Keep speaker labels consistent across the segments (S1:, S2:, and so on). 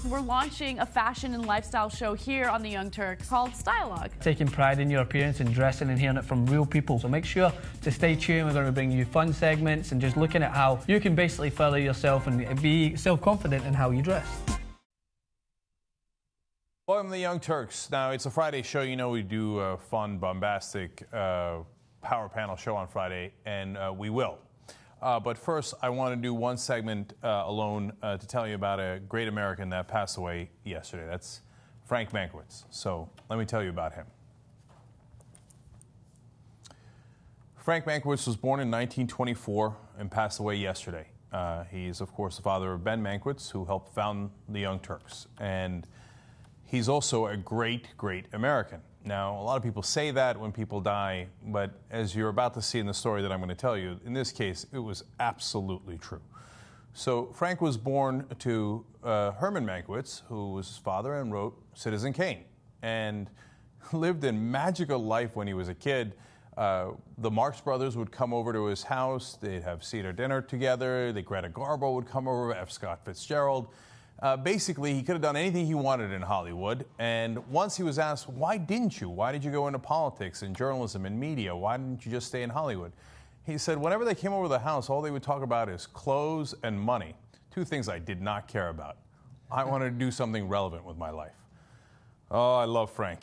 S1: we're launching a fashion and lifestyle show here on the Young Turks called Styleog.
S2: Taking pride in your appearance and dressing and hearing it from real people. So make sure to stay tuned. We're going to bring you fun segments and just looking at how you can basically further yourself and be self-confident in how you dress.
S3: Welcome to the Young Turks. Now, it's a Friday show. You know we do a fun, bombastic power panel show on Friday, and we will. But first, I want to do one segment alone to tell you about a great American that passed away yesterday. That's Frank Mankiewicz. So let me tell you about him. Frank Mankiewicz was born in 1924 and passed away yesterday. He is, of course, the father of Ben Mankiewicz, who helped found the Young Turks. And he's also a great, great American. Now, a lot of people say that when people die, but as you're about to see in the story that I'm going to tell you, in this case, it was absolutely true. So Frank was born to Herman Mankiewicz, who was his father and wrote Citizen Kane, and lived a magical life when he was a kid. The Marx Brothers would come over to his house. They'd have Seder dinner together. The Greta Garbo would come over, F. Scott Fitzgerald. Basically, he could have done anything he wanted in Hollywood. And once he was asked, why didn't you? Why did you go into politics and journalism and media? Why didn't you just stay in Hollywood? He said, whenever they came over to the house, all they would talk about is clothes and money. Two things I did not care about. I wanted to do something relevant with my life. Oh, I love Frank.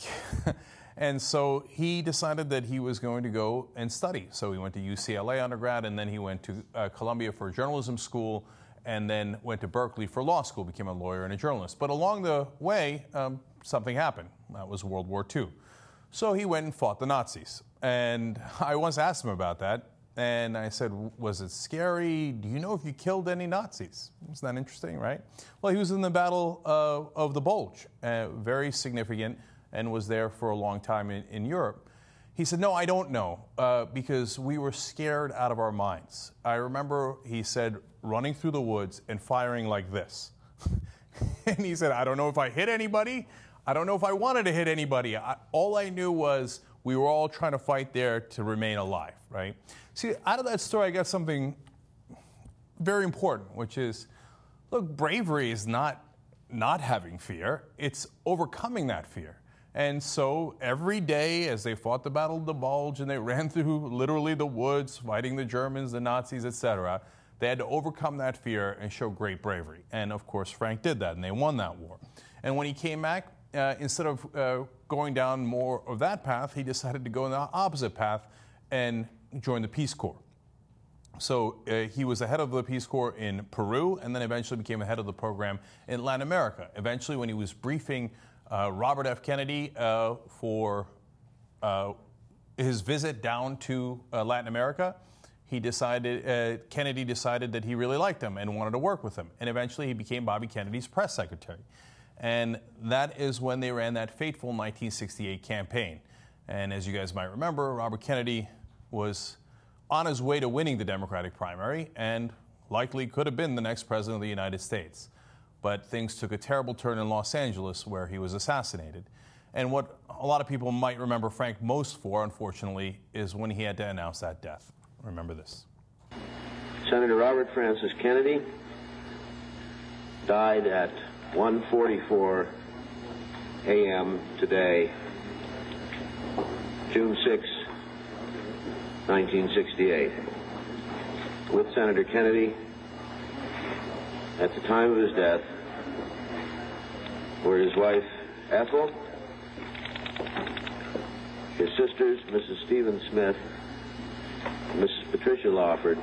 S3: And so he decided that he was going to go and study. So he went to UCLA undergrad, and then he went to Columbia for journalism school, and then went to Berkeley for law school, became a lawyer and a journalist. But along the way, something happened. That was World War II. So he went and fought the Nazis. And I once asked him about that, and I said, was it scary? Do you know if you killed any Nazis? Isn't that interesting, right? Well, he was in the Battle of the Bulge, very significant, and was there for a long time in Europe. He said, no, I don't know, because we were scared out of our minds. I remember, he said, running through the woods and firing like this. And he said, I don't know if I hit anybody. I don't know if I wanted to hit anybody. All I knew was we were all trying to fight there to remain alive, right? See, out of that story, I got something very important, which is, look, bravery is not having fear. It's overcoming that fear. And so every day as they fought the Battle of the Bulge and they ran through literally the woods, fighting the Germans, the Nazis, etc., they had to overcome that fear and show great bravery. And of course, Frank did that, and they won that war. And when he came back, instead of going down more of that path, he decided to go in the opposite path and join the Peace Corps. So he was the head of the Peace Corps in Peru, and then eventually became the head of the program in Latin America. Eventually, when he was briefing Robert F. Kennedy for his visit down to Latin America, Kennedy decided that he really liked him and wanted to work with him. And eventually he became Bobby Kennedy's press secretary. And that is when they ran that fateful 1968 campaign. And as you guys might remember, Robert Kennedy was on his way to winning the Democratic primary and likely could have been the next president of the United States. But things took a terrible turn in Los Angeles, where he was assassinated. And what a lot of people might remember Frank most for, unfortunately, is when he had to announce that death. Remember this.
S4: Senator Robert Francis Kennedy died at 1:44 a.m. today, June 6, 1968. With Senator Kennedy, at the time of his death, were his wife Ethel, his sisters Mrs. Stephen Smith, Mrs. Patricia Lawford,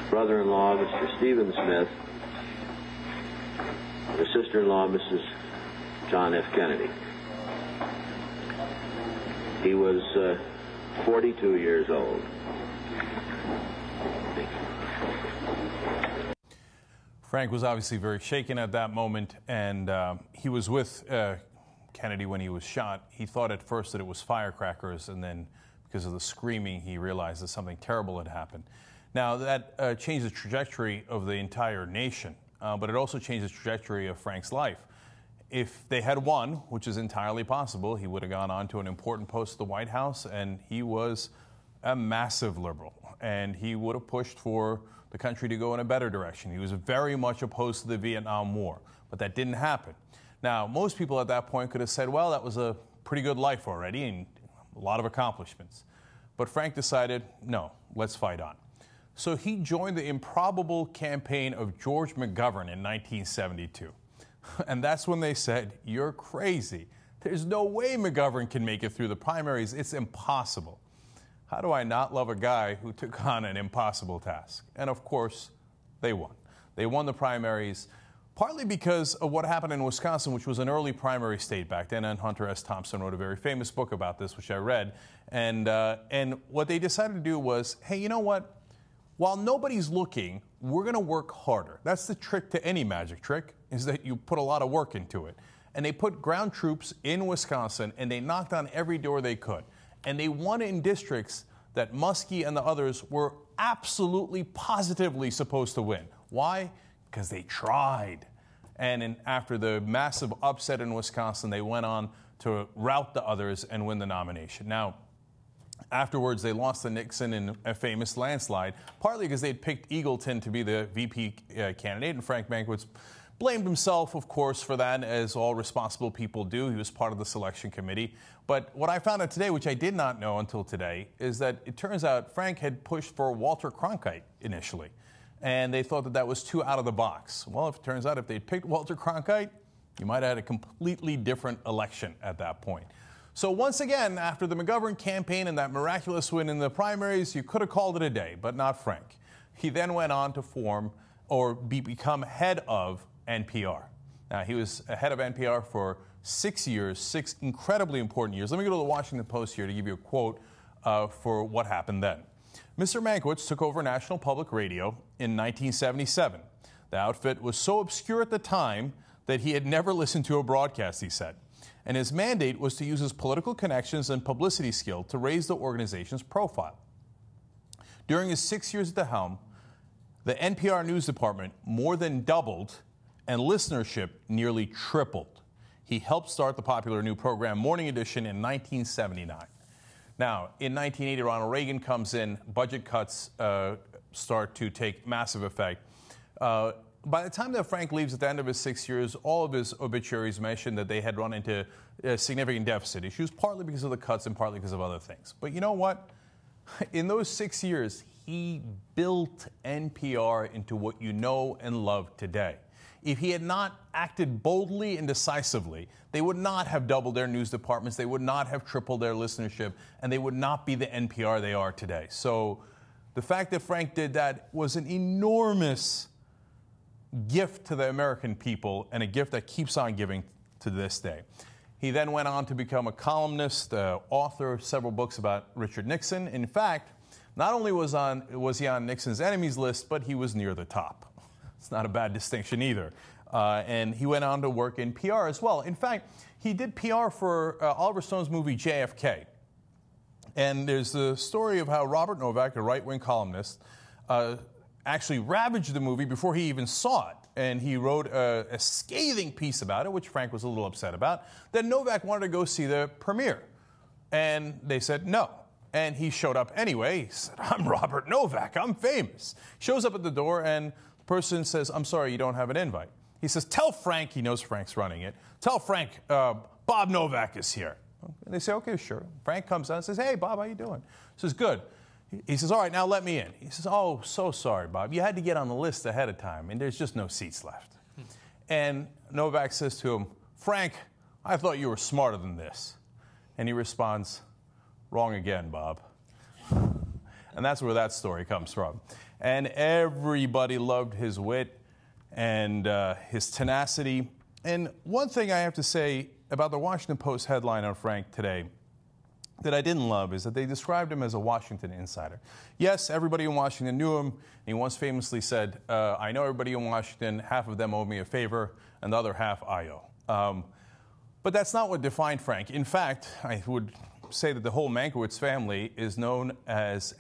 S4: brother-in-law Mr. Stephen Smith, and his sister-in-law Mrs. John F. Kennedy. He was 42 years old.
S3: Frank was obviously very shaken at that moment, and he was with Kennedy when he was shot. He thought at first that it was firecrackers, and then because of the screaming, he realized that something terrible had happened. Now, that changed the trajectory of the entire nation, but it also changed the trajectory of Frank's life. If they had won, which is entirely possible, he would have gone on to an important post at the White House, and he was a massive liberal, and he would have pushed for the country to go in a better direction. He was very much opposed to the Vietnam War, but that didn't happen. Now, most people at that point could have said, well, that was a pretty good life already and a lot of accomplishments. But Frank decided, no, let's fight on. So he joined the improbable campaign of George McGovern in 1972. And that's when they said, you're crazy. There's no way McGovern can make it through the primaries. It's impossible. How do I not love a guy who took on an impossible task? And of course, they won. They won the primaries, partly because of what happened in Wisconsin, which was an early primary state back then. And Hunter S. Thompson wrote a very famous book about this, which I read. And what they decided to do was, hey, you know what? While nobody's looking, we're going to work harder. That's the trick to any magic trick, is that you put a lot of work into it. And they put ground troops in Wisconsin, and they knocked on every door they could. And they won in districts that Muskie and the others were absolutely, positively supposed to win. Why? Because they tried. And after the massive upset in Wisconsin, they went on to rout the others and win the nomination. Now, afterwards, they lost to Nixon in a famous landslide, partly because they'd picked Eagleton to be the VP candidate, and Frank Mankiewicz blamed himself, of course, for that, as all responsible people do. He was part of the selection committee. But what I found out today, which I did not know until today, is that it turns out Frank had pushed for Walter Cronkite initially, and they thought that that was too out of the box. Well, it turns out if they'd picked Walter Cronkite, you might have had a completely different election at that point. So once again, after the McGovern campaign and that miraculous win in the primaries, you could have called it a day, but not Frank. He then went on to form or become head of NPR. Now, he was head of NPR for 6 years, 6 incredibly important years. Let me go to the Washington Post here to give you a quote for what happened then. Mr. Mankiewicz took over National Public Radio in 1977. The outfit was so obscure at the time that he had never listened to a broadcast, he said. And his mandate was to use his political connections and publicity skill to raise the organization's profile. During his 6 years at the helm, the NPR news department more than doubled and listenership nearly tripled. He helped start the popular new program Morning Edition in 1979. Now, in 1980, Ronald Reagan comes in, budget cuts start to take massive effect. By the time that Frank leaves at the end of his 6 years, all of his obituaries mentioned that they had run into significant deficit issues, partly because of the cuts and partly because of other things. But you know what? In those 6 years, he built NPR into what you know and love today. If he had not acted boldly and decisively, they would not have doubled their news departments, they would not have tripled their listenership, and they would not be the NPR they are today. So the fact that Frank did that was an enormous gift to the American people, and a gift that keeps on giving to this day. He then went on to become a columnist, author of several books about Richard Nixon. In fact, not only was he on Nixon's enemies list, but he was near the top. It's not a bad distinction either. And he went on to work in PR as well. In fact, he did PR for Oliver Stone's movie JFK. And there's the story of how Robert Novak, a right-wing columnist, actually ravaged the movie before he even saw it. And he wrote a scathing piece about it, which Frank was a little upset about. Then Novak wanted to go see the premiere. And they said no. And he showed up anyway. He said, I'm Robert Novak, I'm famous. Shows up at the door and the person says, I'm sorry, you don't have an invite. He says, tell Frank, he knows Frank's running it, tell Frank Bob Novak is here. And they say, okay, sure. Frank comes out and says, hey, Bob, how you doing? He says, good. He says, all right, now let me in. He says, oh, so sorry, Bob. You had to get on the list ahead of time, and there's just no seats left. And Novak says to him, Frank, I thought you were smarter than this. And he responds, wrong again, Bob. And that's where that story comes from. And everybody loved his wit and his tenacity. And one thing I have to say about the Washington Post headline on Frank today that I didn't love is that they described him as a Washington insider. Yes, everybody in Washington knew him. And he once famously said, I know everybody in Washington, half of them owe me a favor, and the other half I owe. But that's not what defined Frank. In fact, I would say that the whole Mankiewicz family is known as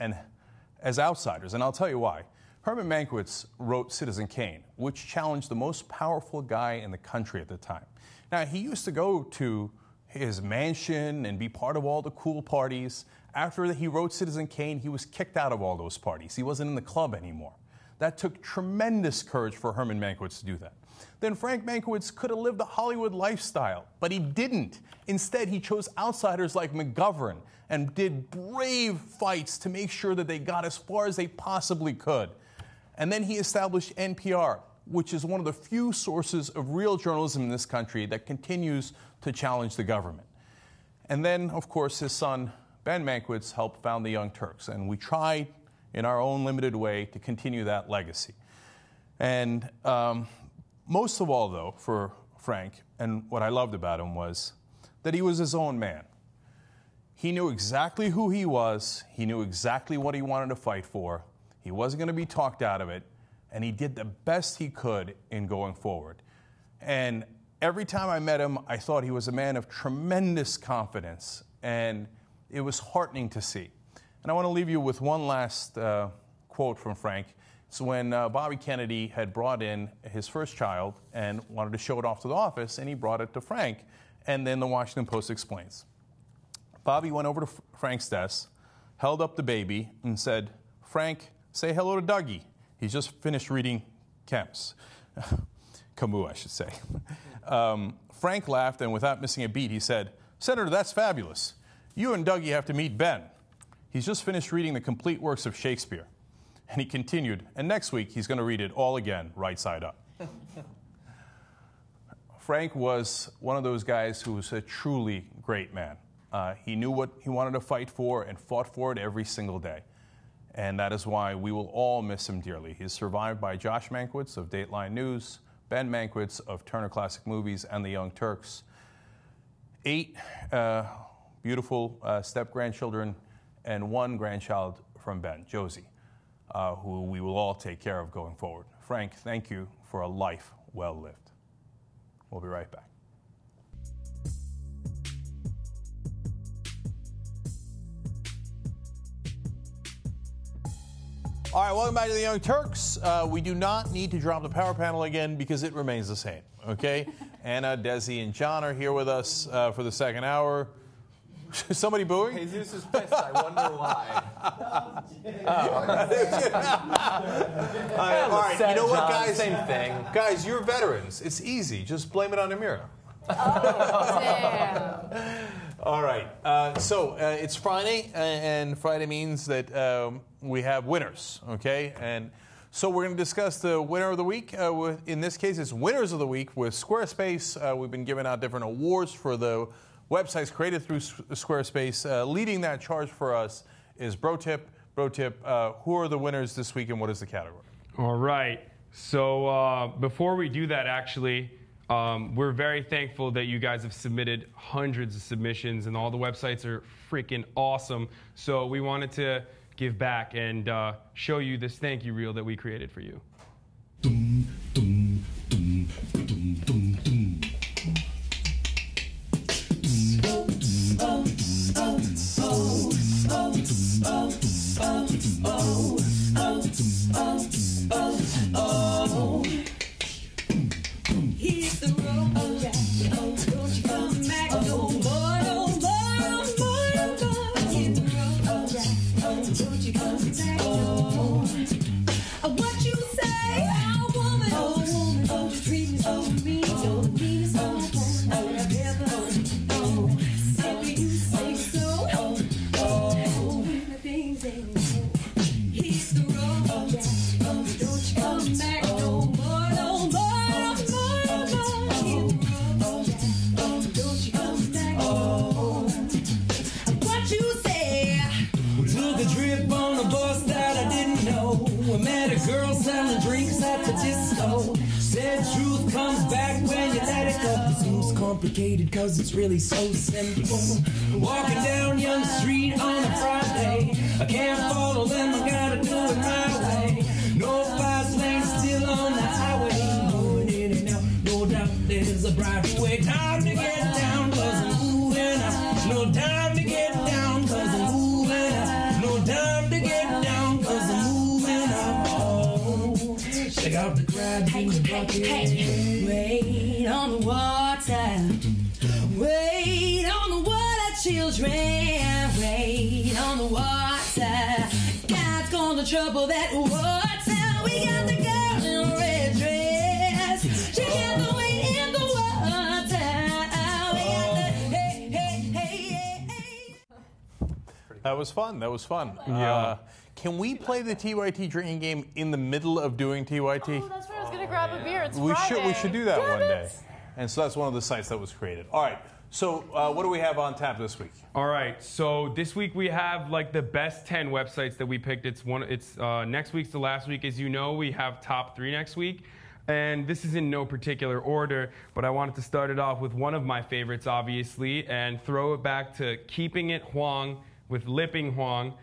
S3: outsiders, and I'll tell you why. Herman Mankiewicz wrote Citizen Kane, which challenged the most powerful guy in the country at the time. Now, he used to go to his mansion and be part of all the cool parties. After he wrote Citizen Kane, he was kicked out of all those parties. He wasn't in the club anymore. That took tremendous courage for Herman Mankiewicz to do that. Then Frank Mankiewicz could have lived the Hollywood lifestyle, but he didn't. Instead, he chose outsiders like McGovern and did brave fights to make sure that they got as far as they possibly could. And then he established NPR, which is one of the few sources of real journalism in this country that continues to challenge the government. And then, of course, his son, Ben Mankiewicz, helped found the Young Turks, and we tried in our own limited way to continue that legacy. And most of all, though, for Frank, and what I loved about him was that he was his own man. He knew exactly who he was. He knew exactly what he wanted to fight for. He wasn't going to be talked out of it, and he did the best he could in going forward. And every time I met him, I thought he was a man of tremendous confidence, and it was heartening to see. And I want to leave you with one last quote from Frank. It's when Bobby Kennedy had brought in his first child and wanted to show it off to the office, and he brought it to Frank. And then the Washington Post explains. Bobby went over to Frank's desk, held up the baby, and said, "Frank, say hello to Dougie. He's just finished reading Camus." Camus, I should say. Frank laughed, and without missing a beat, he said, "Senator, that's fabulous. You and Dougie have to meet Ben. He's just finished reading the complete works of Shakespeare." And he continued, "And next week, he's going to read it all again, right side up." Frank was one of those guys who was a truly great man. He knew what he wanted to fight for and fought for it every single day. And that is why we will all miss him dearly. He is survived by Josh Mankiewicz of Dateline News, Ben Mankiewicz of Turner Classic Movies and the Young Turks, 8 beautiful step-grandchildren, and 1 grandchild from Ben, Josie, who we will all take care of going forward. Frank, thank you for a life well lived. We'll be right back. All right, welcome back to the Young Turks. We do not need to drop the power panel again because it remains the same, okay? Anna, Desi, and John are here with us for the second hour. Somebody booing?
S5: Jesus is pissed. I wonder why.
S3: All right, you know what, guys?
S5: Same thing.
S3: Guys, you're veterans. It's easy. Just blame it on Amira.
S1: Oh, damn.
S3: All right. So it's Friday, and Friday means that we have winners, okay? And so we're going to discuss the winner of the week. In this case, it's Winners of the Week with Squarespace. We've been giving out different awards for the websites created through Squarespace. Leading that charge for us is BroTip. BroTip, who are the winners this week, and what is the category?
S6: All right. So before we do that, actually, we're very thankful that you guys have submitted hundreds of submissions, and all the websites are freaking awesome. So we wanted to give back and show you this thank you reel that we created for you.
S7: Hit the road, oh yeah, don't you come back no more, no more, no more, no more. Hit the road, oh yeah, don't you come back no more. What you say, oh woman, don't you treat me so mean, you're the meanest woman I've ever known. Say you say so, when the things ain't so. Hit the road, oh yeah, don't you come back no more, no more. Met a girl selling drinks at the disco. Said truth comes back when you let it go. Seems complicated cause it's really so simple. Walking down Young Street on a Friday. I can't follow them, I gotta do it my way. No fast lane still on the highway. Going in and out, no doubt there's a brighter way. Time to get down cause I'm moving up. No time to get down cause I'm moving up. No time to get down cause I'm moving up. Check out the crowd in the bucket. Wait on the water. Wait children wait on the water. God's gonna trouble that water. We got the girl in a red dress. She can't wait in the water. We got the hey, hey, hey, hey.
S3: That was fun. That was fun.
S6: Yeah.
S3: Can we play the TYT drinking game in the middle of doing TYT?
S1: Oh, that's where I was going to grab a beer. It's
S3: We
S1: Friday.
S3: should do that
S1: Damn
S3: one
S1: it.
S3: day. And so that's one of the sites that was created. All right. So what do we have on tap this week?
S6: All right, so this week we have like the best 10 websites that we picked. It's next week's the last week. As you know, we have top 3 next week. And this is in no particular order, but I wanted to start it off with one of my favorites, obviously, and throw it back to Keeping It Huang with Lipping Huang.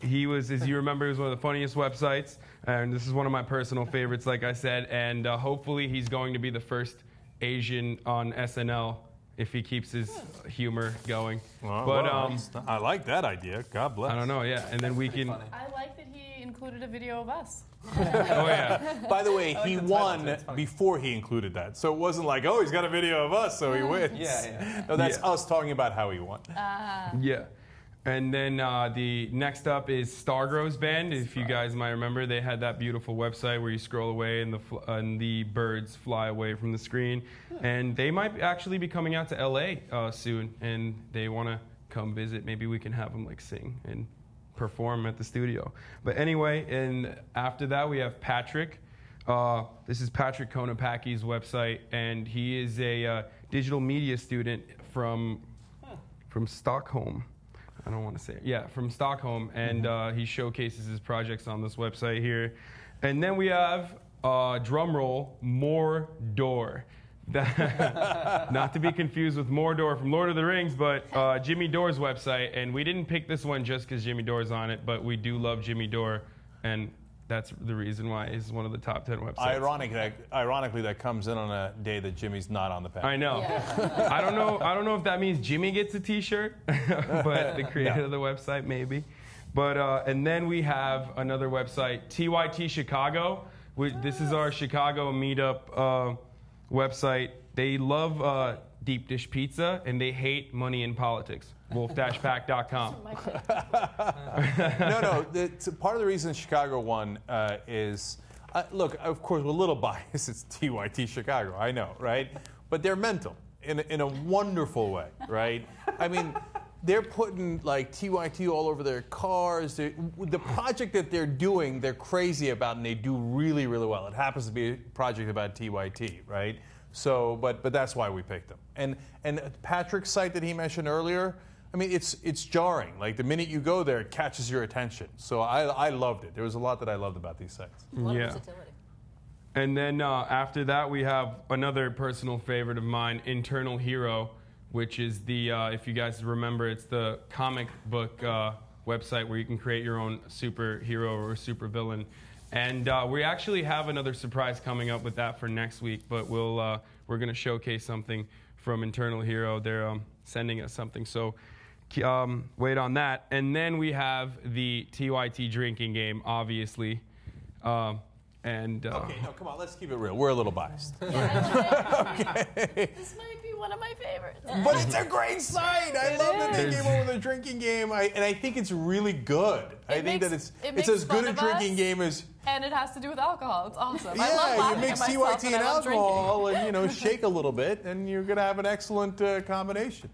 S6: He was, as you remember, he was one of the funniest websites, and this is one of my personal favorites, like I said, and hopefully he's going to be the first Asian on SNL if he keeps his humor going.
S3: I like that idea. God bless.
S6: I don't know, yeah, and then we can...
S1: I like that he included a video of us.
S6: Oh, yeah.
S3: By the way, he won before he included that. So it wasn't like, oh, he's got a video of us, so he wins.
S5: Yeah.
S3: No, that's us talking about how he won.
S6: Yeah. And then the next up is Stargrows Band. If you guys might remember, they had that beautiful website where you scroll away and the birds fly away from the screen. And they might actually be coming out to LA soon, and they want to come visit. Maybe we can have them like sing and perform at the studio. But anyway, and after that we have Patrick. This is Patrick Konopaki's website, and he is a digital media student from Stockholm. I don't want to say it. Yeah, from Stockholm, and he showcases his projects on this website here. And then we have, drum roll, Mordor. Not to be confused with Mordor from Lord of the Rings, but Jimmy Dore's website. And we didn't pick this one just because Jimmy Dore's on it, but we do love Jimmy Dore, and that's the reason why he's one of the top 10 websites.
S3: Ironically, that comes in on a day that Jimmy's not on the panel.
S6: I know. Yeah. I don't know if that means Jimmy gets a T-shirt, but the creator of the website maybe. But and then we have another website, TYT Chicago. This is our Chicago meetup website. They love deep dish pizza and they hate money in politics. Wolf-pack.com.
S3: No. Part of the reason Chicago won is, look, of course, we're a little biased. It's TYT Chicago, I know, right? But they're mental in a wonderful way, right? I mean, they're putting like TYT all over their cars. The project that they're doing, they're crazy about, and they do really, really well. It happens to be a project about TYT, right? So, but that's why we picked them. And Patrick's site that he mentioned earlier, I mean, it's jarring. Like the minute you go there, it catches your attention. So I loved it. There was a lot that I loved about these sites.
S8: A lot of versatility.
S6: And then after that, we have another personal favorite of mine, Internal Hero, which is the, if you guys remember, it's the comic book website where you can create your own superhero or supervillain. And we actually have another surprise coming up with that for next week, but we're going to showcase something from Internal Hero. They're sending us something, so wait on that. And then we have the TYT drinking game, obviously. Okay,
S3: no, come on, let's keep it real. We're a little biased.
S1: Okay. This might be one of my favorites.
S3: But it's a great site. I love that they came over the drinking game, and I think it's really good. I think that it's as good a drinking game as.
S1: And it has to do with alcohol. It's awesome. I love
S3: Yeah, you
S1: laughing
S3: mix
S1: at myself
S3: TYT
S1: when
S3: and
S1: I'm
S3: alcohol,
S1: drinking.
S3: and shake a little bit, and you're gonna have an excellent combination.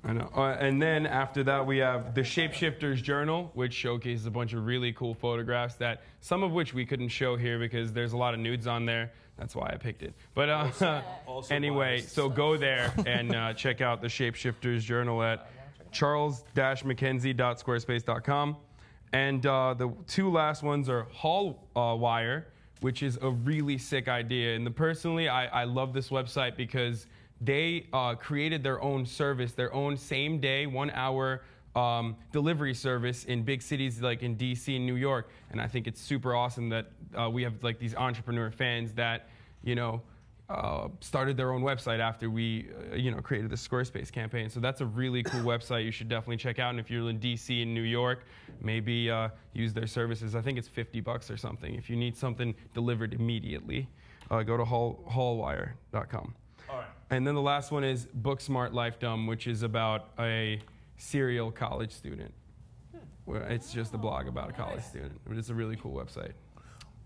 S6: I know. And then after that, we have the Shapeshifters Journal, which showcases a bunch of really cool photographs that some of which we couldn't show here because there's a lot of nudes on there. That's why I picked it. But
S3: Also
S6: anyway,
S3: biased.
S6: so go there and check out the Shapeshifters Journal at charles-mackenzie.squarespace.com. And the two last ones are Hallwire, which is a really sick idea. And personally, I love this website because they created their own service, their own same-day, 1-hour delivery service in big cities like in DC and New York. And I think it's super awesome that we have like these entrepreneur fans that, started their own website after we, created the Squarespace campaign. So that's a really cool website you should definitely check out. And if you're in DC and New York, maybe use their services. I think it's $50 or something. If you need something delivered immediately, go to hallwire.com.
S3: All right.
S6: And then the last one is Book Smart Life Dumb, which is about a serial college student. Well, it's just a blog about a college student, but it's a really cool website.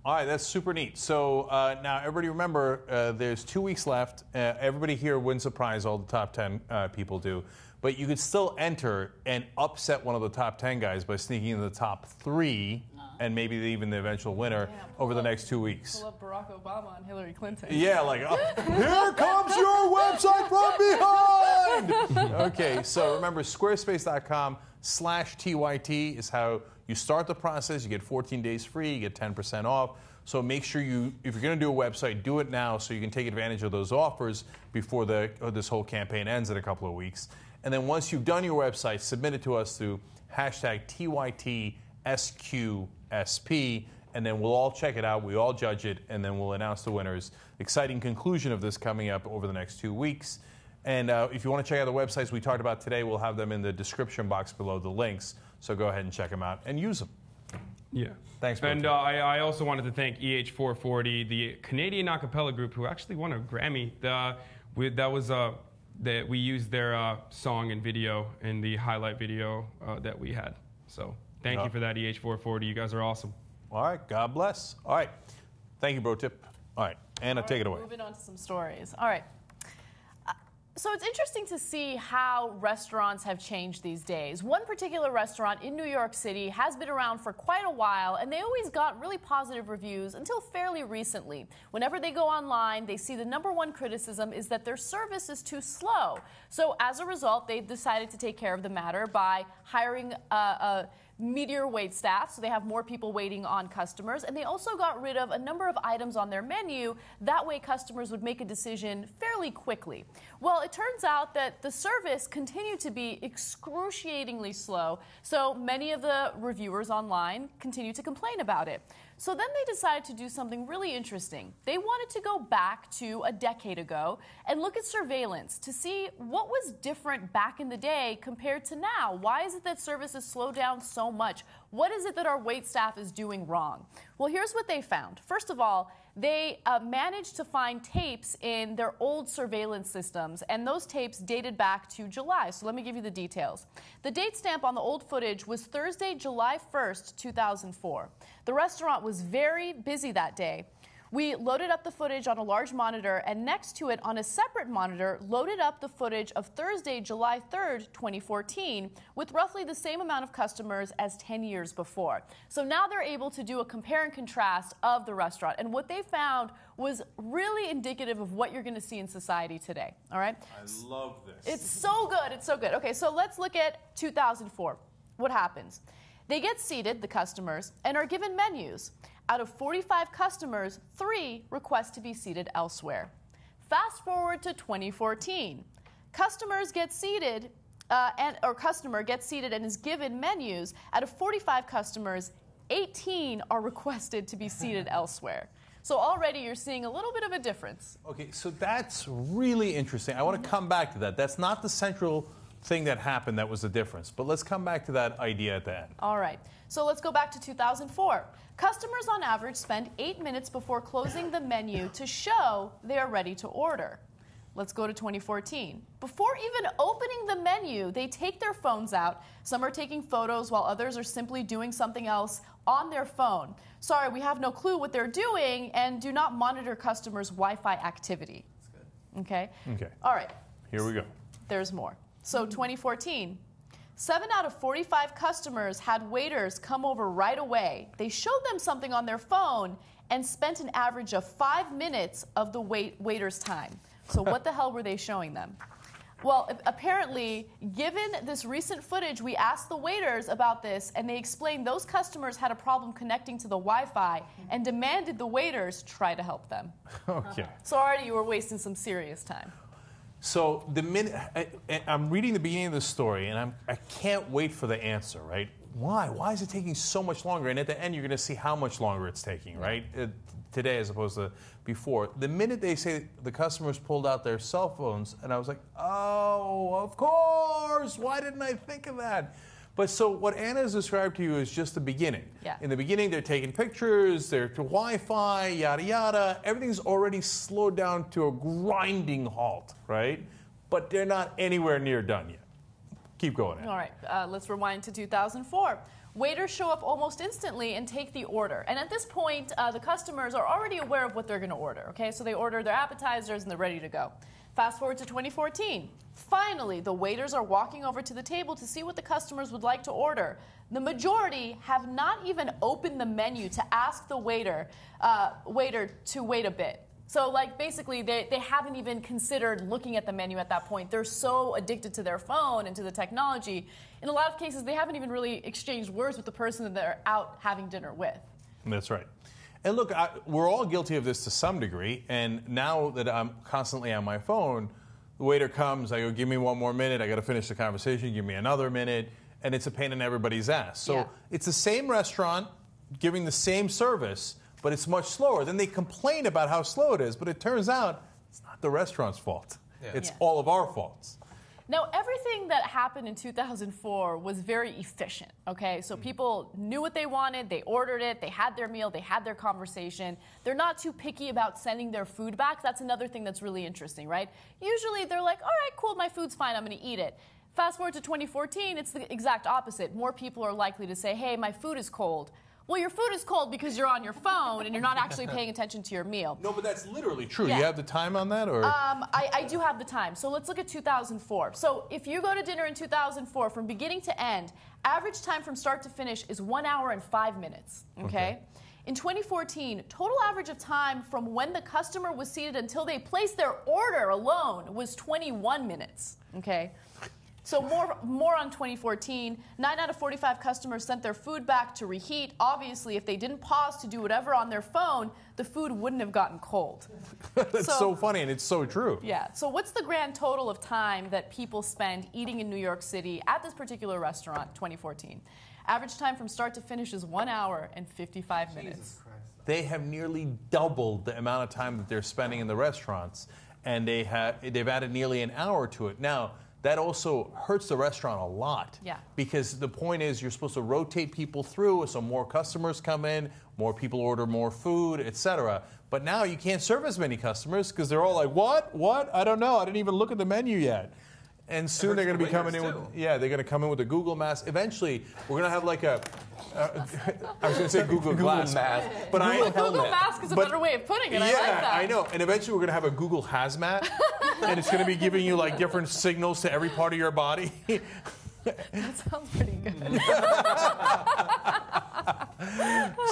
S3: All right, that's super neat. So now everybody remember, there's 2 weeks left. Everybody here wins a prize, all the top 10 people do. But you could still enter and upset one of the top 10 guys by sneaking into the top 3 and maybe even the eventual winner over the next 2 weeks.
S1: Pull up Barack Obama and Hillary Clinton.
S3: Yeah, like, here comes your website from behind! Okay, so remember, squarespace.com/TYT is how you start the process. You get 14 days free, you get 10% off. So make sure if you're going to do a website, do it now so you can take advantage of those offers before this whole campaign ends in a couple of weeks. And then once you've done your website, submit it to us through #TYTSQSP, and then we'll all check it out, we all judge it, and then we'll announce the winners. Exciting conclusion of this coming up over the next 2 weeks. And if you want to check out the websites we talked about today, we'll have them in the description box below the links. So go ahead and check them out and use them.
S6: Yeah.
S3: Thanks,
S6: And I also wanted to thank EH440, the Canadian a cappella group who actually won a Grammy. We used their song and video in the highlight video that we had. So thank you for that, EH440. You guys are awesome.
S3: All right. God bless. All right. Thank you, Bro Tip. All right. Anna, take it away.
S1: Moving on to some stories. All right. So it's interesting to see how restaurants have changed these days. One particular restaurant in New York City has been around for quite a while, and they always got really positive reviews until fairly recently. Whenever they go online, they see the #1 criticism is that their service is too slow. So as a result, they decided to take care of the matter by hiring a meteor wait staff, so they have more people waiting on customers, and they also got rid of a number of items on their menu. That way customers would make a decision fairly quickly. Well, it turns out that the service continued to be excruciatingly slow, so many of the reviewers online continue to complain about it. So then they decided to do something really interesting. They wanted to go back to a decade ago and look at surveillance to see what was different back in the day compared to now. Why is it that services slow down so much? What is it that our wait staff is doing wrong? Well, here's what they found. First of all, they managed to find tapes in their old surveillance systems, and those tapes dated back to July. So let me give you the details. The date stamp on the old footage was Thursday, July 1st, 2004. The restaurant was very busy that day. We loaded up the footage on a large monitor, and next to it on a separate monitor, loaded up the footage of Thursday, July 3rd, 2014, with roughly the same amount of customers as 10 years before. So now they're able to do a compare and contrast of the restaurant. And what they found was really indicative of what you're going to see in society today. All right?
S3: I love this.
S1: It's so good. It's so good. Okay, so let's look at 2004. What happens? They get seated, the customers, and are given menus. Out of 45 customers, 3 request to be seated elsewhere. Fast forward to 2014. Customers get seated, customer gets seated and is given menus. Out of 45 customers, 18 are requested to be seated elsewhere. So already you're seeing a little bit of a difference.
S3: Okay, so that's really interesting. I want to come back to that. That's not the central thing that happened that was the difference. But let's come back to that idea at the end.
S1: All right. So let's go back to 2004. Customers on average spend 8 minutes before closing the menu to show they are ready to order. Let's go to 2014. Before even opening the menu, they take their phones out. Some are taking photos while others are simply doing something else on their phone. Sorry, we have no clue what they're doing and do not monitor customers' Wi-Fi activity. That's good. Okay?
S3: Okay.
S1: All right.
S3: Here we go.
S1: There's more. So 2014. 7 out of 45 customers had waiters come over right away. They showed them something on their phone and spent an average of 5 minutes of the waiter's time. So what the hell were they showing them? Well, apparently, given this recent footage, we asked the waiters about this, and they explained those customers had a problem connecting to the Wi-Fi and demanded the waiters try to help them.
S3: Okay.
S1: So already you were wasting some serious time.
S3: So the minute I'm reading the beginning of the story, and I can't wait for the answer, right? Why? Why is it taking so much longer? And at the end, you're going to see how much longer it's taking, right? Today as opposed to before. The minute they say the customers pulled out their cell phones, and I was like, oh, of course. Why didn't I think of that? But so what Anna has described to you is just the beginning.
S1: Yeah.
S3: In the beginning, they're taking pictures, they're to Wi-Fi, yada, yada. Everything's already slowed down to a grinding halt, right? But they're not anywhere near done yet. Keep going, Anna.
S1: All right, let's rewind to 2004. Waiters show up almost instantly and take the order. And at this point, the customers are already aware of what they're going to order, okay? So they order their appetizers and they're ready to go. Fast forward to 2014. Finally, the waiters are walking over to the table to see what the customers would like to order. The majority have not even opened the menu to ask the waiter to wait a bit. So, like, basically, they haven't even considered looking at the menu at that point. They're so addicted to their phone and to the technology. In a lot of cases, they haven't even really exchanged words with the person that they're out having dinner with.
S3: That's right. And look, we're all guilty of this to some degree. And now that I'm constantly on my phone, the waiter comes, I go, give me one more minute. I got to finish the conversation. Give me another minute. And it's a pain in everybody's ass. So it's the same restaurant giving the same service, but it's much slower. Then they complain about how slow it is, but it turns out it's not the restaurant's fault. Yeah. It's all of our faults.
S1: Now, everything that happened in 2004 was very efficient, okay? So people knew what they wanted, they ordered it, they had their meal, they had their conversation. They're not too picky about sending their food back. That's another thing that's really interesting, right? Usually they're like, all right, cool, my food's fine, I'm gonna eat it. Fast forward to 2014, it's the exact opposite. More people are likely to say, hey, my food is cold. Well, your food is cold because you're on your phone and you're not actually paying attention to your meal.
S3: No, but that's literally true.
S1: Yeah.
S3: You have the time on that? Or?
S1: I do have the time. So let's look at 2004. So if you go to dinner in 2004, from beginning to end, average time from start to finish is 1 hour and 5 minutes, okay? In 2014, total average of time from when the customer was seated until they placed their order alone was 21 minutes, okay? So more on 2014. 9 out of 45 customers sent their food back to reheat. Obviously, if they didn't pause to do whatever on their phone, the food wouldn't have gotten cold.
S3: That's so funny, and it's so true.
S1: Yeah. So what's the grand total of time that people spend eating in New York City at this particular restaurant, 2014? Average time from start to finish is 1 hour and 55 minutes.
S3: They have nearly doubled the amount of time that they're spending in the restaurants, and they've added nearly an hour to it. Now, that also hurts the restaurant a lot.
S1: Yeah.
S3: Because the point is you're supposed to rotate people through so more customers come in, more people order more food, etc. But now you can't serve as many customers because they're all like, what? What? I don't know. I didn't even look at the menu yet. And soon they're going to be coming in with, they're going to come in with a Google Mask. Eventually, we're going to have like a, I was going to say Google Glass.
S5: Mask.
S3: But
S1: Google Mask is a better way of putting it. I like that.
S3: I know. And eventually we're going to have a Google Hazmat. And it's going to be giving you like different signals to every part of your body.
S1: That sounds pretty good.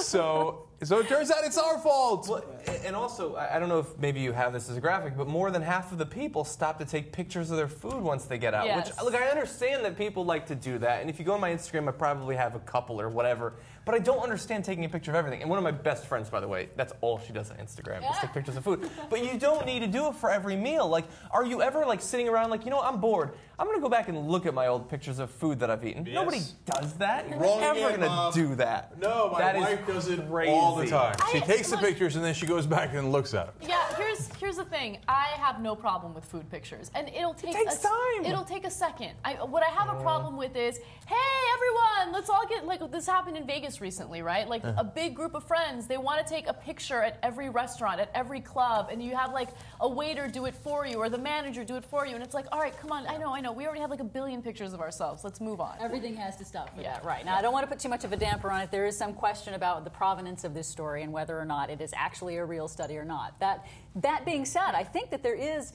S3: So it turns out it's our fault.
S5: Well, and also, I don't know if maybe you have this as a graphic, but more than half of the people stop to take pictures of their food once they get out.
S1: Yes.
S5: Which, look, I understand that people like to do that. And if you go on my Instagram, I probably have a couple or whatever. But I don't understand taking a picture of everything. And one of my best friends, by the way, that's all she does on Instagram, is take pictures of food. But you don't need to do it for every meal. Like, are you ever like sitting around like, you know what, I'm bored. I'm going to go back and look at my old pictures of food that I've eaten.
S3: Yes.
S5: Nobody does that. You're
S3: Wrong
S5: never
S3: again,
S5: going
S3: Mom.
S5: to do that.
S3: No, my
S5: That
S3: wife
S5: is
S3: does it
S5: crazy.
S3: all the time. She takes the pictures and then she goes back and looks at them.
S1: Yeah, here's the thing. I have no problem with food pictures, and it'll take
S5: time.
S1: It'll take a second. What I have a problem with is, hey everyone, let's all get like this happened in Vegas recently, right? Like a big group of friends, they want to take a picture at every restaurant, at every club, and you have like a waiter do it for you or the manager do it for you, and it's like, all right, come on, I know, we already have like a billion pictures of ourselves. Let's move on.
S8: Everything has to stop for that, right? Now, I don't want to put too much of a damper on it. There is some question about the provenance of this story and whether or not it is actually a real study or not. That being said, I think that there is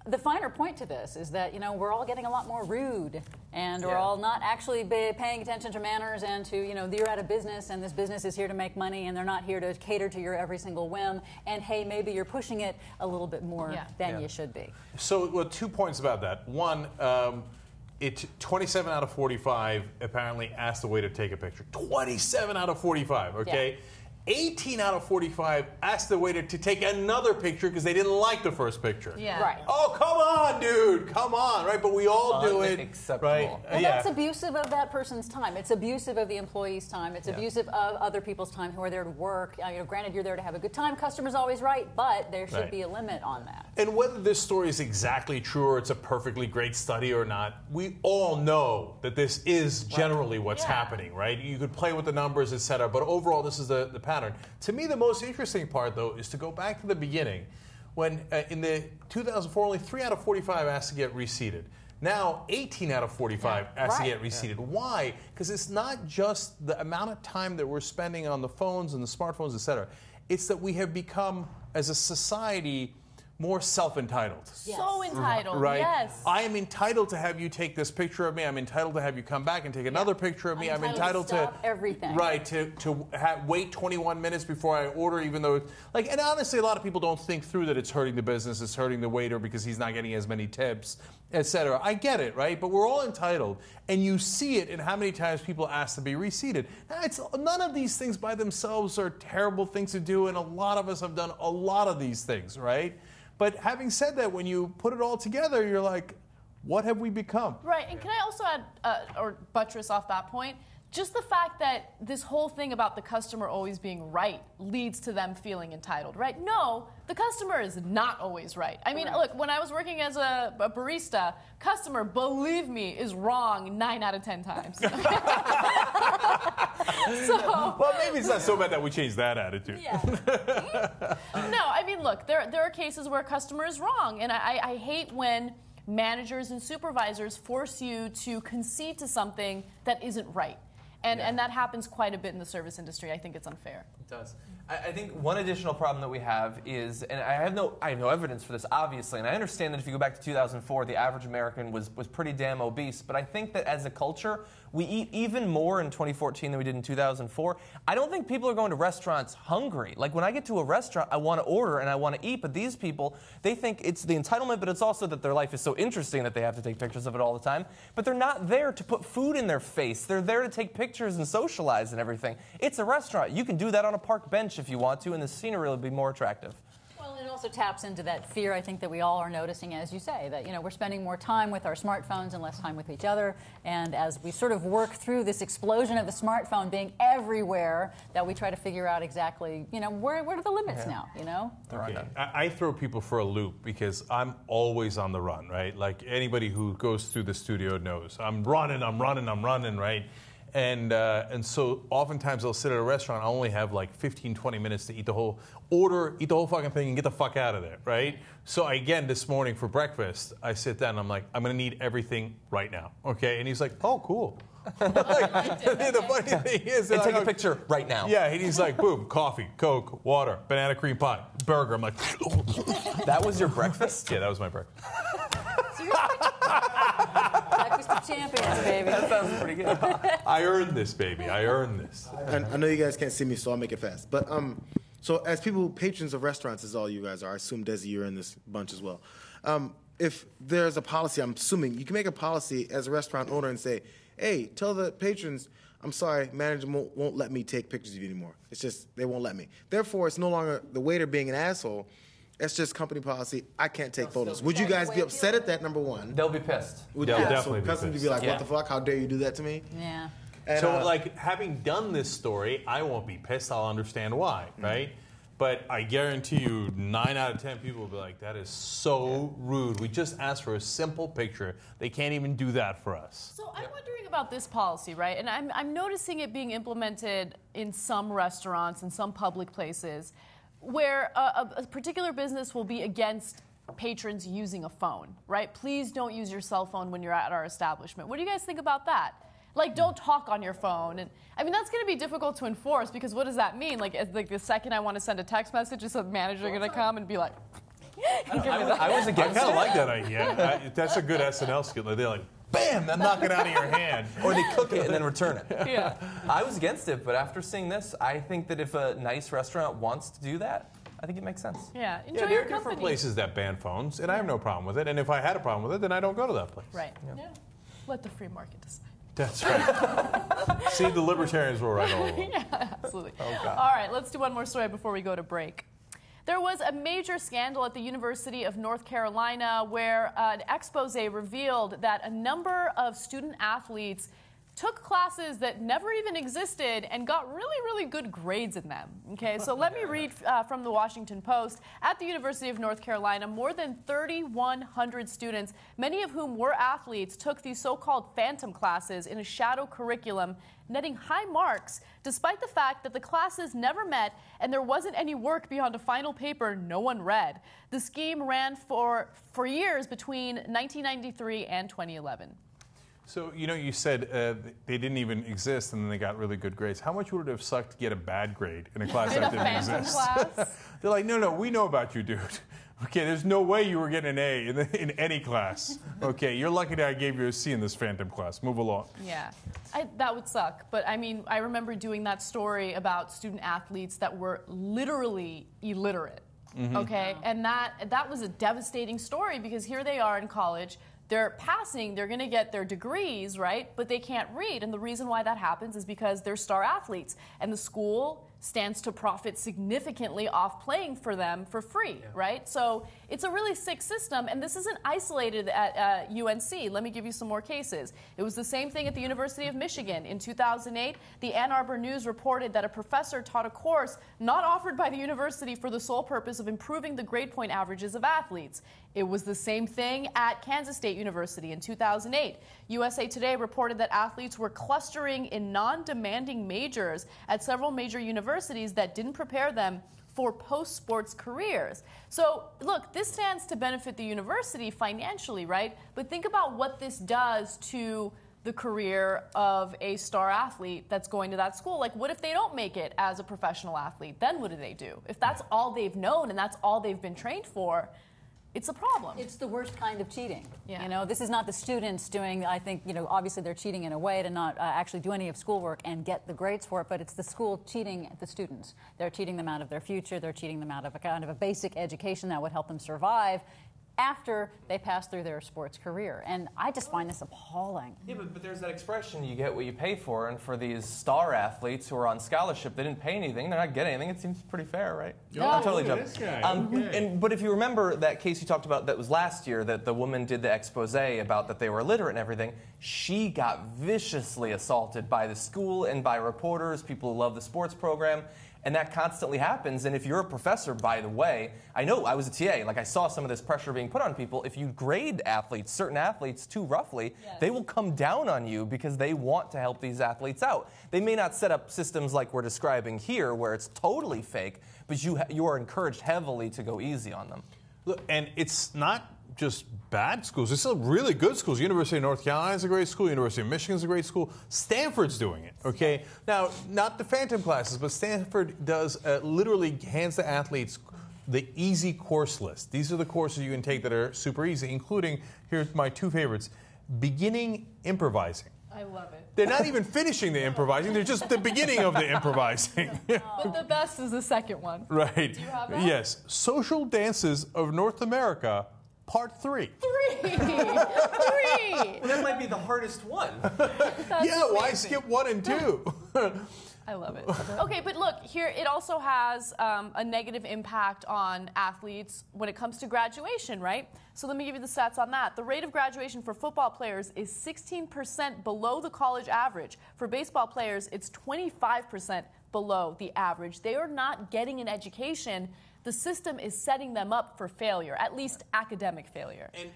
S8: the finer point to this is that, you know, we're all getting a lot more rude, and we're all not actually paying attention to manners and to, you know, you're at a business and this business is here to make money and they're not here to cater to your every single whim, and hey, maybe you're pushing it a little bit more than you should be.
S3: So, well, 2 points about that. One, 27 out of 45 apparently asked the waiter to take a picture. 27 out of 45, okay? 18 out of 45 asked the waiter to take another picture because they didn't like the first picture.
S1: Yeah.
S8: Right.
S3: Oh, come on, dude. Come on, right? But we all do it.
S5: Unacceptable.
S3: Right?
S8: Well, that's abusive of that person's time. It's abusive of the employee's time. It's abusive of other people's time who are there to work. Granted, you're there to have a good time. Customer's always right, but there should be a limit on that.
S3: And whether this story is exactly true or it's a perfectly great study or not, we all know that this is generally what's happening, right? You could play with the numbers, etc. But overall, this is the pattern. To me, the most interesting part, though, is to go back to the beginning when in the 2004, only 3 out of 45 asked to get reseated. Now, 18 out of 45 asked to get reseated. Why? Because it's not just the amount of time that we're spending on the phones and the smartphones, etc. It's that we have become, as a society, more self-entitled.
S1: Yes. So entitled,
S3: right?
S1: yes.
S3: I am entitled to have you take this picture of me. I'm entitled to have you come back and take another picture of me. I'm entitled to
S8: stop everything.
S3: Right, to wait 21 minutes before I order, even though, and honestly, a lot of people don't think through that it's hurting the business, it's hurting the waiter because he's not getting as many tips, etc. I get it, right? But we're all entitled, and you see it in how many times people ask to be reseated. Now, none of these things by themselves are terrible things to do, and a lot of us have done a lot of these things, right? But having said that, when you put it all together, you're like, what have we become?
S1: Right, and can I also add, or buttress off that point, just the fact that this whole thing about the customer always being right leads to them feeling entitled, right? No, the customer is not always right. I mean, look, when I was working as a barista, customer, believe me, is wrong 9 out of 10 times.
S3: Well, maybe it's not so bad that we changed that attitude.
S1: Yeah. No, I mean, look, there are cases where a customer is wrong, and I hate when managers and supervisors force you to concede to something that isn't right. And that happens quite a bit in the service industry. I think it's unfair.
S5: It does. I think one additional problem that we have is, and I have no evidence for this, obviously, and I understand that if you go back to 2004, the average American was pretty damn obese, but I think that as a culture, we eat even more in 2014 than we did in 2004. I don't think people are going to restaurants hungry. Like, when I get to a restaurant, I want to order and I want to eat, but these people, they think it's the entitlement, but it's also that their life is so interesting that they have to take pictures of it all the time. But they're not there to put food in their face. They're there to take pictures and socialize and everything. It's a restaurant. You can do that on a park bench if you want to, and the scenery will be more attractive.
S8: Well, it also taps into that fear, I think, that we all are noticing, as you say, that we're spending more time with our smartphones and less time with each other. And as we sort of work through this explosion of the smartphone being everywhere, that we try to figure out exactly, where are the limits now,
S3: Okay. I throw people for a loop because I'm always on the run, right? Like anybody who goes through the studio knows. I'm running, right? And so oftentimes I'll sit at a restaurant, I only have like 15, 20 minutes to eat the whole fucking thing and get the fuck out of there, right? So again, this morning for breakfast, I sit down and I'm like, I'm gonna need everything right now, okay? And he's like, oh, cool. The funny thing is,
S5: and take a picture right now.
S3: Yeah, and he's like, boom, coffee, Coke, water, banana cream pie, burger. I'm like,
S5: that was your breakfast?
S3: Yeah, that was my breakfast.
S8: Breakfast of champions, baby.
S5: That sounds pretty good.
S3: I earned this, baby. I earned this.
S9: I know you guys can't see me, so I'll make it fast. But so as patrons of restaurants, as all you guys are, I assume, Desi, you're in this bunch as well. If there's a policy, I'm assuming you can make a policy as a restaurant owner and say, hey, tell the patrons, I'm sorry, management won't let me take pictures of you anymore. It's just, they won't let me. Therefore, it's no longer the waiter being an asshole. It's just company policy. I can't take photos. Would you guys be upset at that, number one?
S5: They'll be pissed.
S3: They'll definitely be
S9: customers
S3: pissed.
S9: would be like, what the fuck? How dare you do that to me?
S8: Yeah.
S9: And,
S3: So, having done this story, I won't be pissed. I'll understand why, right? But I guarantee you 9 out of 10 people will be like, that is so rude. We just asked for a simple picture. They can't even do that for us.
S1: So I'm wondering about this policy, right? And I'm noticing it being implemented in some restaurants and some public places where a particular business will be against patrons using a phone, right? Please don't use your cell phone when you're at our establishment. What do you guys think about that? Like, don't talk on your phone. And I mean, that's going to be difficult to enforce because what does that mean? Like the second I want to send a text message, is a manager going to come and be like,
S5: I was against
S3: I kind
S5: it.
S3: of like that idea. That's a good SNL skill. They're like, bam, then knock it out of your hand.
S5: Or they cook it and then return it.
S1: Yeah.
S5: I was against it, but after seeing this, I think that if a nice restaurant wants to do that, I think it makes sense.
S1: yeah, enjoy
S3: Yeah, there
S1: your
S3: are different
S1: company.
S3: places that ban phones, and I have no problem with it. And if I had a problem with it, then I don't go to that place.
S1: Right. Yeah. Let the free market decide.
S3: That's right. See, the libertarians were right all along.
S1: Yeah, absolutely.
S5: Oh, God.
S1: All right, let's do one more story before we go to break. There was a major scandal at the University of North Carolina where an expose revealed that a number of student athletes took classes that never even existed and got really, really good grades in them. Okay, so let me read from the Washington Post. At the University of North Carolina, more than 3,100 students, many of whom were athletes, took these so-called phantom classes in a shadow curriculum, netting high marks, despite the fact that the classes never met and there wasn't any work beyond a final paper no one read. The scheme ran for years between 1993 and 2011.
S3: So, you said they didn't even exist and then they got really good grades. How much would it have sucked to get a bad grade in a class that didn't exist?
S1: Class?
S3: They're like, no, we know about you, dude. Okay, there's no way you were getting an A in any class. Okay, you're lucky that I gave you a C in this phantom class. Move along.
S1: Yeah, that would suck. But I mean, I remember doing that story about student athletes that were literally illiterate. Okay, and that was a devastating story because here they are in college. They're passing, they're going to get their degrees, right? But they can't read. And the reason why that happens is because they're star athletes. And the school stands to profit significantly off playing for them for free, right? So it's a really sick system. And this isn't isolated at UNC. Let me give you some more cases. It was the same thing at the University of Michigan. In 2008, the Ann Arbor News reported that a professor taught a course not offered by the university for the sole purpose of improving the grade point averages of athletes. It was the same thing at Kansas State University in 2008. USA Today reported that athletes were clustering in non-demanding majors at several major universities that didn't prepare them for post-sports careers. So, look, this stands to benefit the university financially, right? But think about what this does to the career of a star athlete that's going to that school. Like, what if they don't make it as a professional athlete? Then what do they do? If that's all they've known and that's all they've been trained for, it's a problem.
S8: It's the worst kind of cheating.
S1: Yeah.
S8: You know, this is not the students doing, I think, obviously they're cheating in a way to not actually do any of schoolwork and get the grades for it, but it's the school cheating the students. They're cheating them out of their future. They're cheating them out of a kind of a basic education that would help them survive after they pass through their sports career. And I just find this appalling.
S5: Yeah, but there's that expression, you get what you pay for, and for these star athletes who are on scholarship, they didn't pay anything, they're not getting anything. It seems pretty fair, right?
S3: Yeah,
S5: I'm totally
S3: look
S5: joking.
S3: at this guy.
S5: But if you remember that case you talked about that was last year, that the woman did the expose about that they were illiterate and everything, she got viciously assaulted by the school and by reporters, people who love the sports program. And that constantly happens. And if you're a professor, by the way, I know I was a TA, like I saw some of this pressure being put on people. If you grade athletes, certain athletes too roughly, they will come down on you because they want to help these athletes out. They may not set up systems like we're describing here where it's totally fake, but you are encouraged heavily to go easy on them.
S3: Look, and it's not just bad schools. It's still really good schools. University of North Carolina is a great school. University of Michigan is a great school. Stanford's doing it, okay? Now, not the phantom classes, but Stanford does literally hands the athletes the easy course list. These are the courses you can take that are super easy, including, here's my two favorites, beginning improvising.
S1: I love it.
S3: They're not even finishing the improvising. They're just the beginning of the improvising.
S1: But the best is the second one.
S3: Right.
S1: Do you have that?
S3: Yes. Social Dances of North America, Part 3.
S1: Three.
S5: Well, that might be the hardest one.
S3: Yeah, why skip 1 and 2?
S1: I love it. Okay, but look, here it also has a negative impact on athletes when it comes to graduation, right? So let me give you the stats on that. The rate of graduation for football players is 16% below the college average. For baseball players, it's 25% below the average. They are not getting an education. The system is setting them up for failure, at least academic failure.
S3: And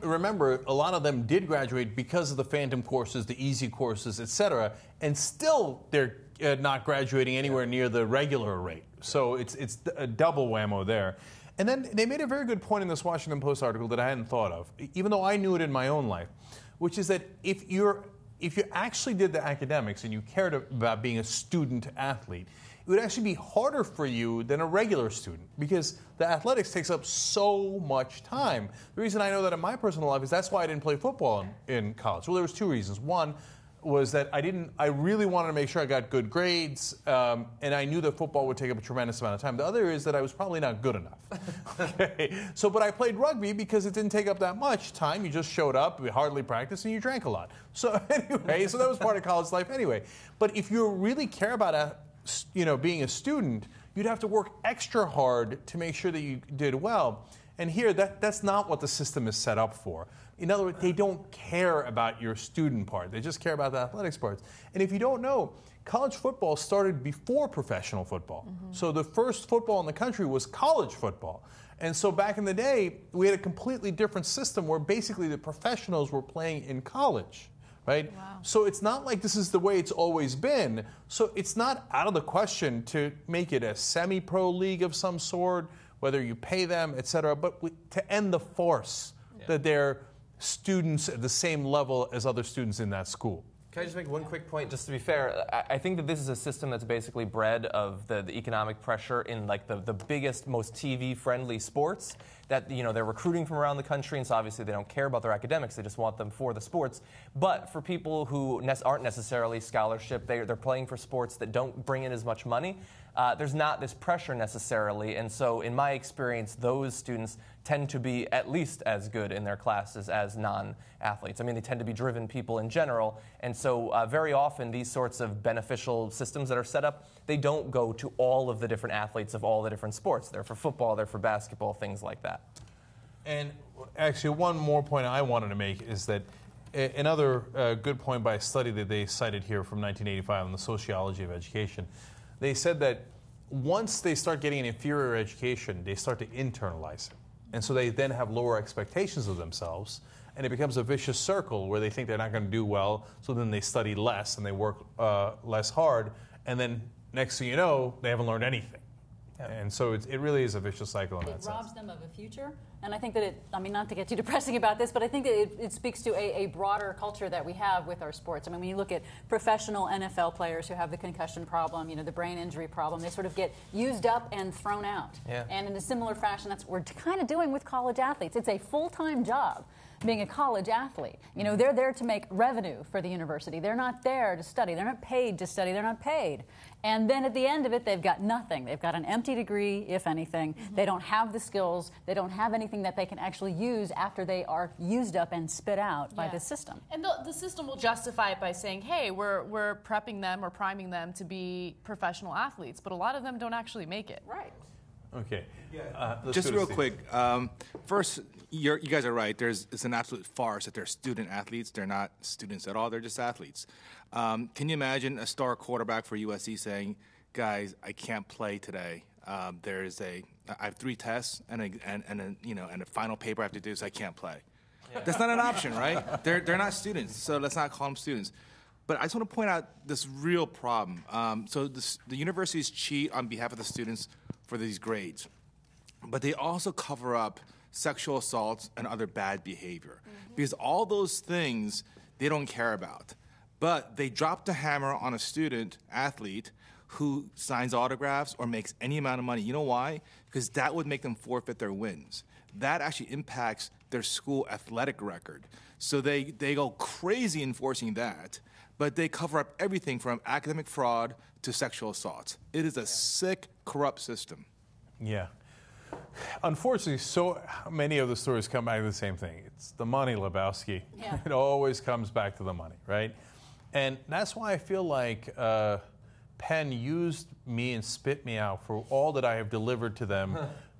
S3: remember, a lot of them did graduate because of the phantom courses, the easy courses, etc., and still they're not graduating anywhere near the regular rate. So it's a double whammo there. And then they made a very good point in this Washington Post article that I hadn't thought of, even though I knew it in my own life, which is that if you actually did the academics and you cared about being a student athlete, it would actually be harder for you than a regular student because the athletics takes up so much time. The reason I know that in my personal life is that's why I didn't play football in college. Well, there was two reasons. One, was that I really wanted to make sure I got good grades, and I knew that football would take up a tremendous amount of time. The other is that I was probably not good enough. Okay, but I played rugby because it didn't take up that much time. You just showed up, we hardly practiced, and you drank a lot. So anyway, that was part of college life anyway. But if you really care about being a student, you'd have to work extra hard to make sure that you did well. And here, that's not what the system is set up for. In other words, they don't care about your student part. They just care about the athletics parts. And if you don't know, college football started before professional football. Mm-hmm. So the first football in the country was college football. And so back in the day, we had a completely different system where basically the professionals were playing in college, right?
S1: Wow.
S3: So it's not like this is the way it's always been. So it's not out of the question to make it a semi-pro league of some sort, whether you pay them, et cetera, but to end the farce that they're students at the same level as other students in that school.
S5: Can I just make one quick point, just to be fair? I think that this is a system that's basically bred of the economic pressure in like the biggest, most TV-friendly sports that, they're recruiting from around the country, and so obviously they don't care about their academics, they just want them for the sports. But for people who aren't necessarily scholarship, they're playing for sports that don't bring in as much money, there's not this pressure necessarily, and so in my experience, those students tend to be at least as good in their classes as non-athletes. I mean, they tend to be driven people in general, and so very often these sorts of beneficial systems that are set up, they don't go to all of the different athletes of all the different sports. They're for football, they're for basketball, things like that.
S3: And actually, one more point I wanted to make is that another good point by a study that they cited here from 1985 on the sociology of education, they said that once they start getting an inferior education, they start to internalize it. And so they then have lower expectations of themselves, and it becomes a vicious circle where they think they're not going to do well, so then they study less and they work less hard, and then next thing you know, they haven't learned anything. Yeah. And so it really is a vicious cycle in that sense.
S8: It robs them of a future. And I think that not to get too depressing about this, but I think that it speaks to a broader culture that we have with our sports. I mean, when you look at professional NFL players who have the concussion problem, the brain injury problem, they sort of get used up and thrown out.
S5: Yeah.
S8: And in a similar fashion, that's what we're kind of doing with college athletes. It's a full-time job being a college athlete. They're there to make revenue for the university. They're not there to study. They're not paid to study. They're not paid. And then at the end of it, they've got nothing. They've got an empty degree, if anything. Mm-hmm. They don't have the skills. They don't have anything that they can actually use after they are used up and spit out by the system.
S1: And the system will justify it by saying, hey, we're prepping them or priming them to be professional athletes. But a lot of them don't actually make it.
S8: Right.
S3: Okay.
S10: Just real quick. First, you guys are right. It's an absolute farce that they're student athletes. They're not students at all. They're just athletes. Can you imagine a star quarterback for USC saying, guys, I can't play today. I have 3 tests and a final paper I have to do, so I can't play. Yeah. That's not an option, right? They're not students, so let's not call them students. But I just want to point out this real problem. So the universities cheat on behalf of the students for these grades, but they also cover up sexual assaults and other bad behavior, because all those things they don't care about. But they drop the hammer on a student athlete who signs autographs or makes any amount of money. You know why? Because that would make them forfeit their wins. That actually impacts their school athletic record. So they go crazy enforcing that, but they cover up everything from academic fraud to sexual assault. It is a sick, corrupt system.
S3: Yeah. Unfortunately, so many of the stories come back to the same thing. It's the money, Lebowski. Yeah. It always comes back to the money, right? And that's why I feel like Penn used me and spit me out for all that I have delivered to them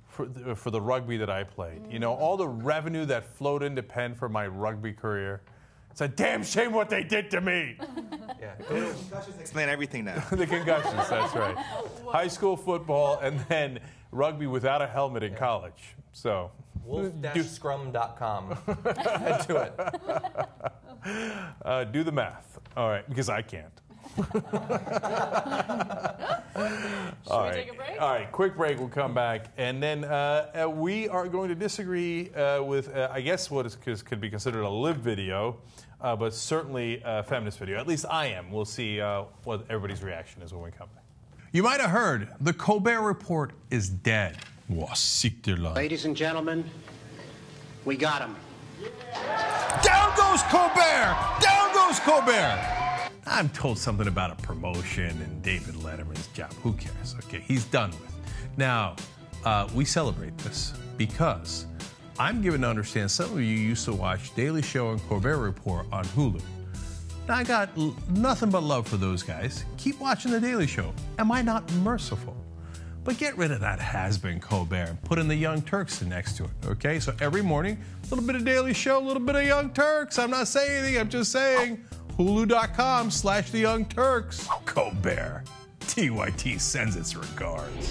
S3: for the rugby that I played. All the revenue that flowed into Penn for my rugby career. It's a damn shame what they did to me.
S10: Yeah. Concussions explain everything now.
S3: The concussions, that's right. High school football and then rugby without a helmet in college. So
S5: wolf-scrum.com. Head to
S3: it. Do the math. All right, because I can't.
S1: Should we take a break?
S3: All right, quick break. We'll come back. And then we are going to disagree with, I guess, what could be considered a lib video, but certainly a feminist video. At least I am. We'll see what everybody's reaction is when we come back. You might have heard the Colbert Report is dead.
S11: Ladies and gentlemen, we got him.
S3: Down goes Colbert! Down goes Colbert! I'm told something about a promotion and David Letterman's job. Who cares? Okay, he's done with. Now, we celebrate this because I'm given to understand some of you used to watch Daily Show and Colbert Report on Hulu. Now, I got nothing but love for those guys. Keep watching The Daily Show. Am I not merciful? But get rid of that has-been Colbert and put in the Young Turks next to it, okay? So every morning, a little bit of Daily Show, a little bit of Young Turks. I'm not saying anything, I'm just saying Hulu.com/The Young Turks. Colbert. TYT sends its regards.